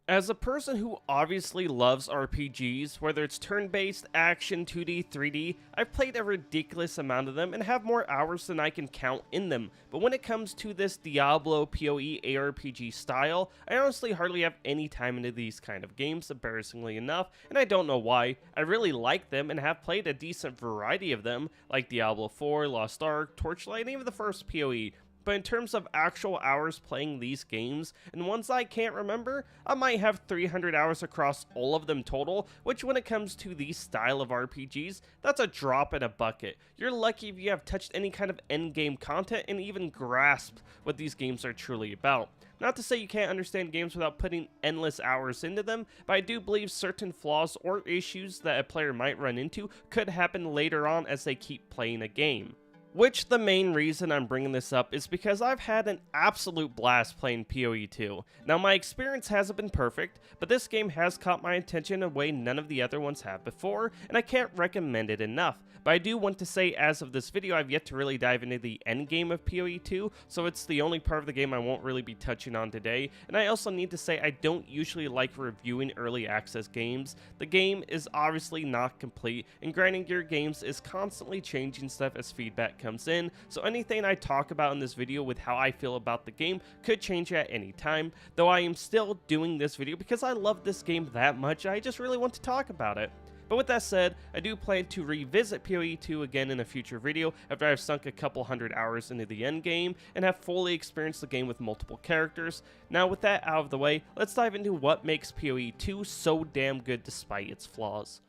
As a person who obviously loves RPGs, whether it's turn-based, action, 2D, 3D, I've played a ridiculous amount of them and have more hours than I can count in them. But when it comes to this Diablo PoE ARPG style, I honestly hardly have any time into these kind of games, embarrassingly enough, and I don't know why. I really like them and have played a decent variety of them, like Diablo 4, Lost Ark, Torchlight, and even the first PoE. But in terms of actual hours playing these games, and ones I can't remember, I might have 300 hours across all of them total, which when it comes to these style of RPGs, that's a drop in a bucket. You're lucky if you have touched any kind of endgame content and even grasped what these games are truly about. Not to say you can't understand games without putting endless hours into them, but I do believe certain flaws or issues that a player might run into could happen later on as they keep playing a game. Which the main reason I'm bringing this up is because I've had an absolute blast playing PoE 2. Now my experience hasn't been perfect, but this game has caught my attention in a way none of the other ones have before, and I can't recommend it enough. But I do want to say, as of this video, I've yet to really dive into the end game of PoE 2, so it's the only part of the game I won't really be touching on today. And I also need to say I don't usually like reviewing early access games. The game is obviously not complete, and grinding your games is constantly changing stuff as feedback comes in, so anything I talk about in this video with how I feel about the game could change at any time, though I am still doing this video because I love this game that much. I just really want to talk about it. But with that said, I do plan to revisit PoE 2 again in a future video after I've sunk a couple hundred hours into the end game and have fully experienced the game with multiple characters. Now with that out of the way, let's dive into what makes PoE 2 so damn good despite its flaws.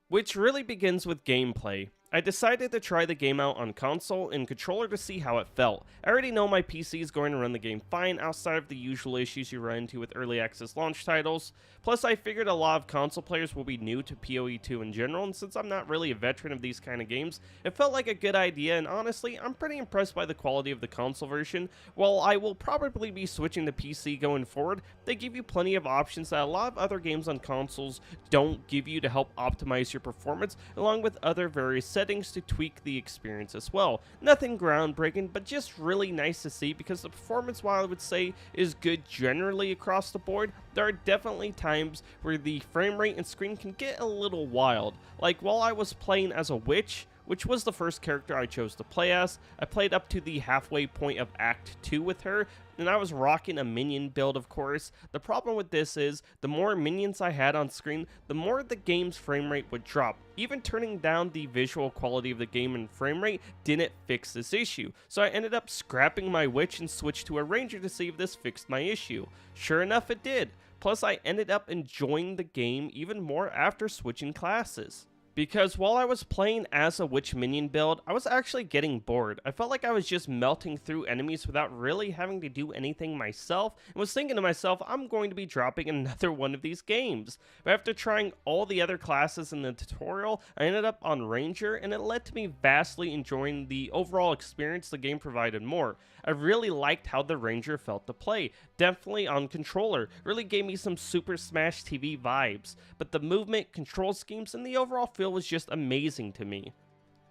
Which really begins with gameplay. I decided to try the game out on console and controller to see how it felt. I already know my PC is going to run the game fine outside of the usual issues you run into with early access launch titles. Plus I figured a lot of console players will be new to PoE 2 in general, and since I'm not really a veteran of these kind of games, it felt like a good idea, and honestly, I'm pretty impressed by the quality of the console version. While I will probably be switching to PC going forward, they give you plenty of options that a lot of other games on consoles don't give you to help optimize your performance, along with other various settings to tweak the experience as well. Nothing groundbreaking, but just really nice to see because the performance, while I would say is good generally across the board, there are definitely times where the frame rate and screen can get a little wild. Like while I was playing as a witch, which was the first character I chose to play as, I played up to the halfway point of Act 2 with her, and I was rocking a minion build, of course. The problem with this is, the more minions I had on screen, the more the game's frame rate would drop. Even turning down the visual quality of the game and frame rate didn't fix this issue, so I ended up scrapping my witch and switched to a ranger to see if this fixed my issue. Sure enough, it did. Plus, I ended up enjoying the game even more after switching classes. Because while I was playing as a witch minion build, I was actually getting bored. I felt like I was just melting through enemies without really having to do anything myself, and was thinking to myself, I'm going to be dropping another one of these games. But after trying all the other classes in the tutorial, I ended up on Ranger, and it led to me vastly enjoying the overall experience the game provided more. I really liked how the Ranger felt to play, definitely on controller, really gave me some Super Smash TV vibes, but the movement, control schemes, and the overall feel was just amazing to me.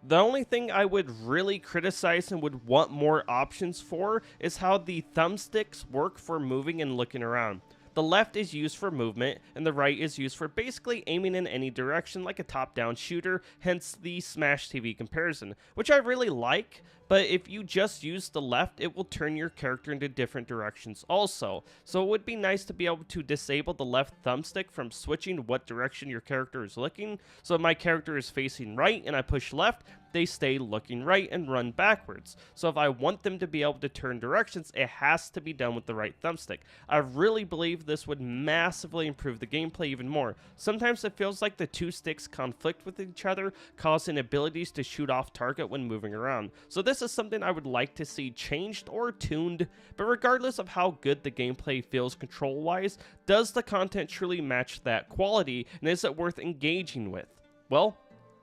The only thing I would really criticize and would want more options for is how the thumbsticks work for moving and looking around. The left is used for movement, and the right is used for basically aiming in any direction like a top-down shooter, hence the Smash TV comparison, which I really like, but if you just use the left, it will turn your character into different directions also. So it would be nice to be able to disable the left thumbstick from switching what direction your character is looking. So if my character is facing right and I push left, they stay looking right and run backwards. So if I want them to be able to turn directions, it has to be done with the right thumbstick. I really believe this would massively improve the gameplay even more. Sometimes it feels like the two sticks conflict with each other, causing abilities to shoot off target when moving around. So this is something I would like to see changed or tuned, but regardless of how good the gameplay feels control-wise, does the content truly match that quality, and is it worth engaging with? Well,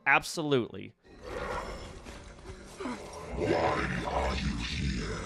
absolutely. Why are you here?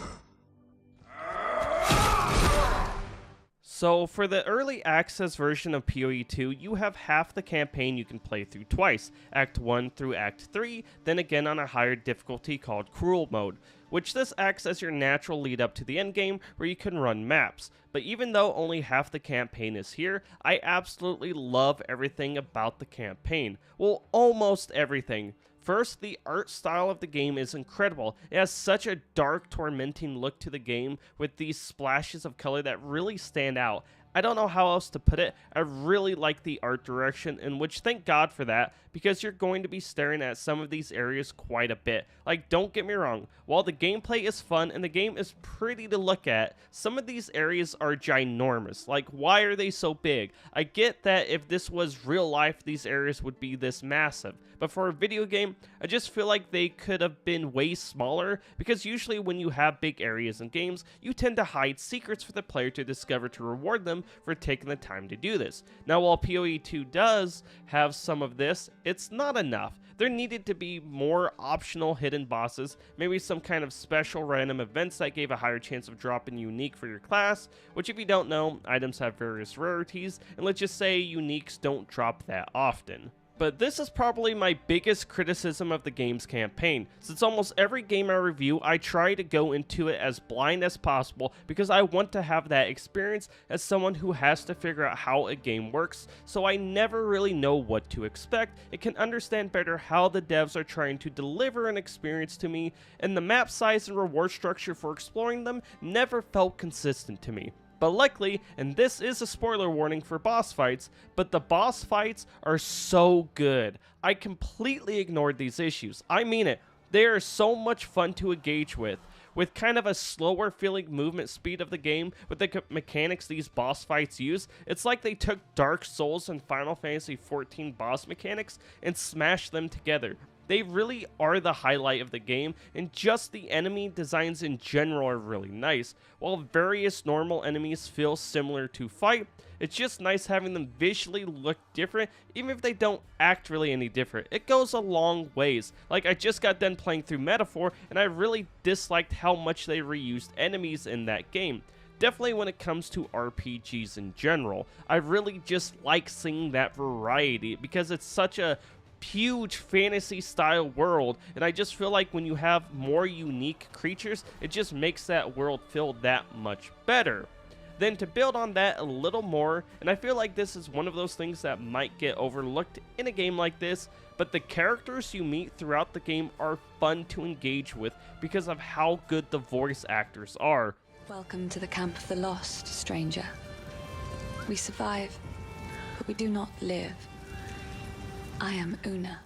So for the early access version of PoE 2, you have half the campaign you can play through twice, Act 1 through Act 3, then again on a higher difficulty called Cruel Mode, which this acts as your natural lead up to the endgame where you can run maps. But even though only half the campaign is here, I absolutely love everything about the campaign. Well, almost everything. First, the art style of the game is incredible. It has such a dark, tormenting look to the game with these splashes of color that really stand out. I don't know how else to put it. I really like the art direction, in which thank God for that, because you're going to be staring at some of these areas quite a bit. Like, don't get me wrong, while the gameplay is fun and the game is pretty to look at, some of these areas are ginormous. Like, why are they so big? I get that if this was real life, these areas would be this massive. But for a video game, I just feel like they could have been way smaller, because usually when you have big areas in games, you tend to hide secrets for the player to discover to reward them for taking the time to do this. Now, while PoE 2 does have some of this, it's not enough. There needed to be more optional hidden bosses, maybe some kind of special random events that gave a higher chance of dropping unique for your class, which if you don't know, items have various rarities, and let's just say uniques don't drop that often. But this is probably my biggest criticism of the game's campaign. Since almost every game I review, I try to go into it as blind as possible because I want to have that experience as someone who has to figure out how a game works, so I never really know what to expect and can understand better how the devs are trying to deliver an experience to me, and the map size and reward structure for exploring them never felt consistent to me. But luckily, and this is a spoiler warning for boss fights, but the boss fights are so good. I completely ignored these issues. I mean it. They are so much fun to engage with kind of a slower feeling movement speed of the game, with the mechanics these boss fights use. It's like they took Dark Souls and Final Fantasy XIV boss mechanics and smashed them together. They really are the highlight of the game, and just the enemy designs in general are really nice. While various normal enemies feel similar to fight, it's just nice having them visually look different, even if they don't act really any different. It goes a long ways. Like, I just got done playing through Metaphor, and I really disliked how much they reused enemies in that game. Definitely when it comes to RPGs in general, I really just like seeing that variety because it's such a huge fantasy style world, and I just feel like when you have more unique creatures, it just makes that world feel that much better. Then to build on that a little more, and I feel like this is one of those things that might get overlooked in a game like this, but the characters you meet throughout the game are fun to engage with because of how good the voice actors are. Welcome to the camp of the lost, stranger. We survive, but we do not live. I am Una.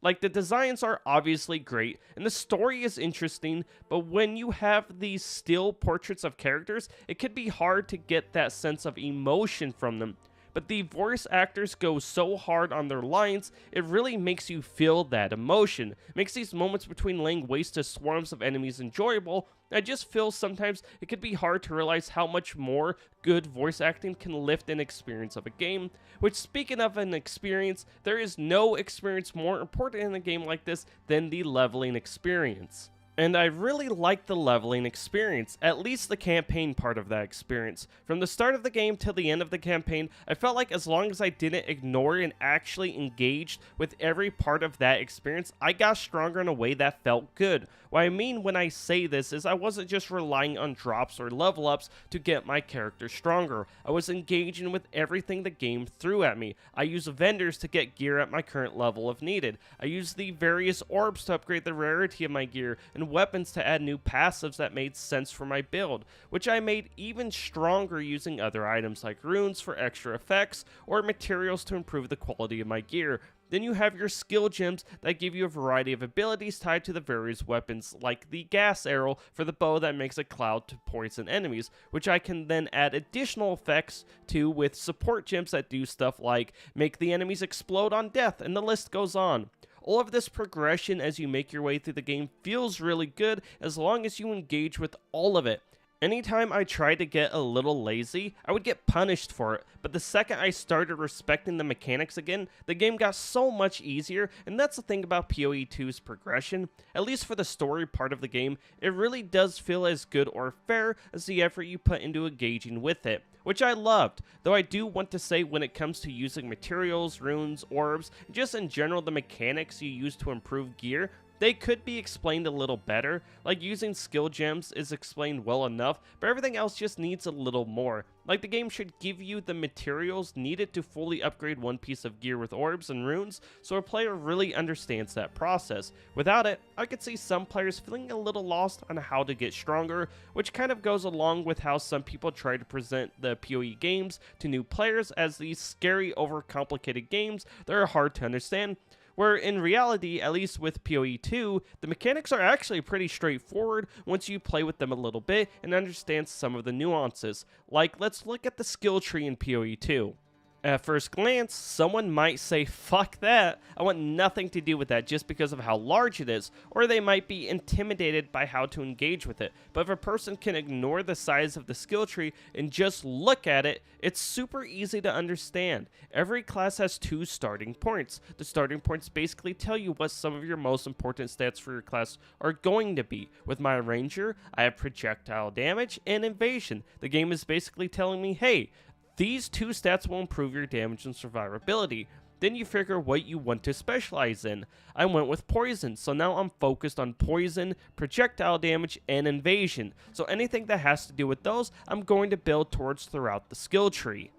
Like, the designs are obviously great, and the story is interesting, but when you have these still portraits of characters, it can be hard to get that sense of emotion from them. But the voice actors go so hard on their lines, it really makes you feel that emotion. It makes these moments between laying waste to swarms of enemies enjoyable. I just feel sometimes it could be hard to realize how much more good voice acting can lift an experience of a game. Which, speaking of an experience, there is no experience more important in a game like this than the leveling experience. And I really like the leveling experience, at least the campaign part of that experience. From the start of the game till the end of the campaign, I felt like as long as I didn't ignore and actually engaged with every part of that experience, I got stronger in a way that felt good. What I mean when I say this is I wasn't just relying on drops or level ups to get my character stronger. I was engaging with everything the game threw at me. I used vendors to get gear at my current level if needed. I used the various orbs to upgrade the rarity of my gear, and weapons to add new passives that made sense for my build, which I made even stronger using other items like runes for extra effects or materials to improve the quality of my gear. Then you have your skill gems that give you a variety of abilities tied to the various weapons, like the gas arrow for the bow that makes a cloud to poison enemies, which I can then add additional effects to with support gems that do stuff like make the enemies explode on death, and the list goes on. All of this progression as you make your way through the game feels really good as long as you engage with all of it. Anytime I tried to get a little lazy, I would get punished for it, but the second I started respecting the mechanics again, the game got so much easier, and that's the thing about PoE 2's progression. At least for the story part of the game, it really does feel as good or fair as the effort you put into engaging with it, which I loved, though I do want to say when it comes to using materials, runes, orbs, and just in general the mechanics you use to improve gear, they could be explained a little better. Like using skill gems is explained well enough, but everything else just needs a little more. Like the game should give you the materials needed to fully upgrade one piece of gear with orbs and runes, so a player really understands that process. Without it, I could see some players feeling a little lost on how to get stronger, which kind of goes along with how some people try to present the PoE games to new players as these scary, overcomplicated games that are hard to understand. Where in reality, at least with PoE 2, the mechanics are actually pretty straightforward once you play with them a little bit and understand some of the nuances. Like, let's look at the skill tree in PoE 2. At first glance, someone might say, fuck that, I want nothing to do with that just because of how large it is, or they might be intimidated by how to engage with it. But if a person can ignore the size of the skill tree and just look at it, it's super easy to understand. Every class has 2 starting points. The starting points basically tell you what some of your most important stats for your class are going to be. With my ranger, I have projectile damage and evasion. The game is basically telling me, hey, these 2 stats will improve your damage and survivability. Then you figure what you want to specialize in. I went with poison, so now I'm focused on poison, projectile damage, and invasion. So anything that has to do with those, I'm going to build towards throughout the skill tree.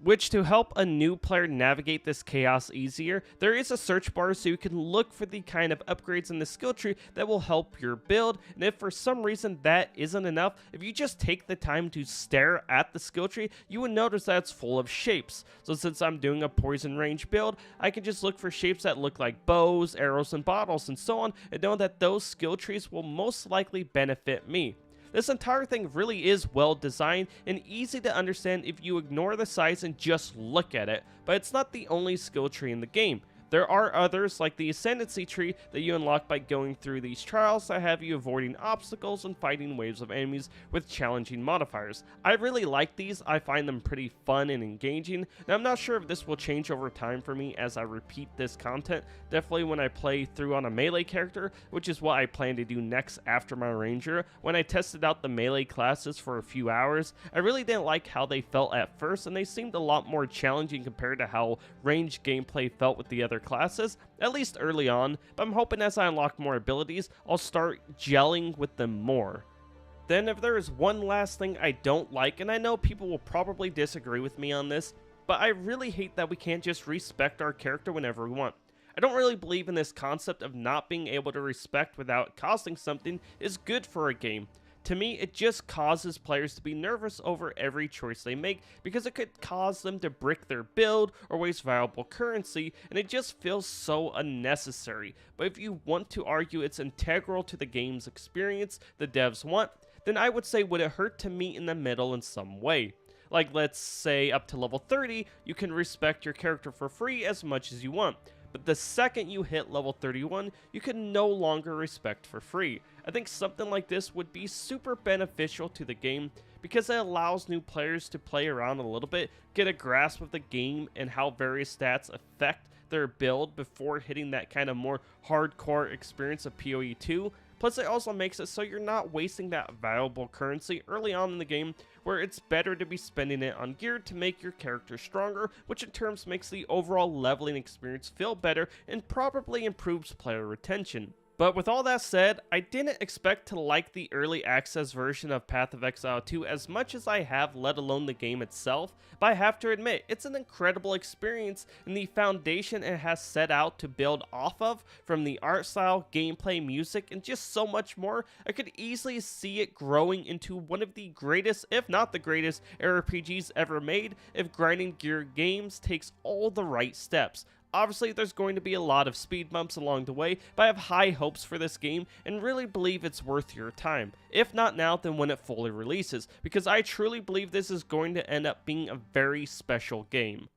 Which, to help a new player navigate this chaos easier, there is a search bar so you can look for the kind of upgrades in the skill tree that will help your build, and if for some reason that isn't enough, if you just take the time to stare at the skill tree, you would notice that it's full of shapes. So since I'm doing a poison range build, I can just look for shapes that look like bows, arrows, and bottles, and so on, and know that those skill trees will most likely benefit me. This entire thing really is well designed and easy to understand if you ignore the size and just look at it, but it's not the only skill tree in the game. There are others, like the Ascendancy tree, that you unlock by going through these trials that have you avoiding obstacles and fighting waves of enemies with challenging modifiers. I really like these, I find them pretty fun and engaging, and I'm not sure if this will change over time for me as I repeat this content, definitely when I play through on a melee character, which is what I plan to do next after my ranger. When I tested out the melee classes for a few hours, I really didn't like how they felt at first, and they seemed a lot more challenging compared to how ranged gameplay felt with the other classes, at least early on, but I'm hoping as I unlock more abilities, I'll start gelling with them more. Then if there is one last thing I don't like, and I know people will probably disagree with me on this, but I really hate that we can't just respect our character whenever we want. I don't really believe in this concept of not being able to respect without costing something is good for a game. To me, it just causes players to be nervous over every choice they make because it could cause them to brick their build or waste valuable currency, and it just feels so unnecessary. But if you want to argue it's integral to the game's experience the devs want, then I would say would it hurt to meet in the middle in some way. Like let's say up to level 30, you can respect your character for free as much as you want. But the second you hit level 31, you can no longer respect for free. I think something like this would be super beneficial to the game because it allows new players to play around a little bit, get a grasp of the game and how various stats affect their build before hitting that kind of more hardcore experience of PoE 2. Plus it also makes it so you're not wasting that valuable currency early on in the game, where it's better to be spending it on gear to make your character stronger, which in turn makes the overall leveling experience feel better and probably improves player retention. But with all that said, I didn't expect to like the early access version of Path of Exile 2 as much as I have, let alone the game itself, but I have to admit, it's an incredible experience, and the foundation it has set out to build off of, from the art style, gameplay, music, and just so much more, I could easily see it growing into one of the greatest, if not the greatest, ARPGs ever made if grinding gear games takes all the right steps. Obviously, there's going to be a lot of speed bumps along the way, but I have high hopes for this game and really believe it's worth your time. If not now, then when it fully releases, because I truly believe this is going to end up being a very special game.